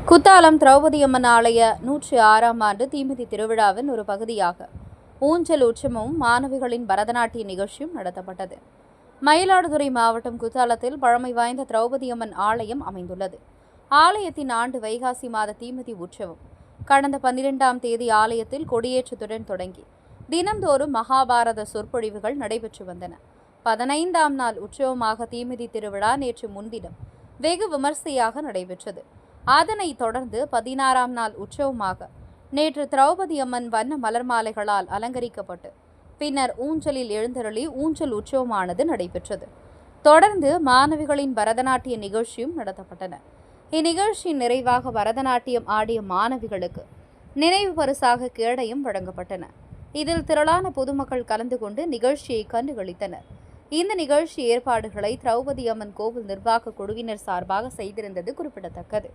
குத்தாலம் திரௌபதி அம்மன் ஆலய 106ஆம் ஆண்டு தீமிதி திருவிழாவின் ஒரு பகுதியாக ஊஞ்சல் உற்சவமும் மாணவிகளின் பரதநாட்டிய நிகழ்ச்சியும் நடத்தப்பட்டது. மயிலாடுதுறை மாவட்டம் குத்தாலத்தில் பழமை வாய்ந்த திரௌபதி அம்மன் ஆலயம் அமைந்துள்ளது. ஆலயத்தின் ஆண்டு வைகாசி மாத தீமிதி உற்சவம் கடந்த 12ஆம் தேதி ஆலயத்தில் கொடியேற்றத்துடன் தொடங்கி தினந்தோறும் மகாபாரத சொற்பொழிவுகள் நடைபெற்று வந்தன. 15ஆம் நாள் உற்சவமாக தீமிதி திருவிழா நேற்று முன்தினம் வெகு விமர்சையாக நடைபெற்றது. அதனைத் தொடர்ந்து 16ஆம் நாள் உற்சவமாக நேற்று திரௌபதி அம்மன் வண்ண மலர் மாலைகளால் அலங்கரிக்கப்பட்டு பின்னர் ஊஞ்சலில் எழுந்தருளி ஊஞ்சல் உற்சவமானது நடைபெற்றது. தொடர்ந்து மாணவிகளின் பரதநாட்டிய நிகழ்ச்சியும் நடத்தப்பட்டன. இந்நிகழ்ச்சியின் நிறைவாக பரதநாட்டியம் ஆடிய மாணவிகளுக்கு நினைவு பரிசாக கேடயம் வழங்கப்பட்டன. இதில் திரளான பொதுமக்கள் கலந்து கொண்டு நிகழ்ச்சியை கண்டுகளித்தனர். இந்த நிகழ்ச்சி ஏற்பாடுகளை திரௌபதி அம்மன் கோவில் நிர்வாக குழுவினர் சார்பாக செய்திருந்தது குறிப்பிடத்தக்கது.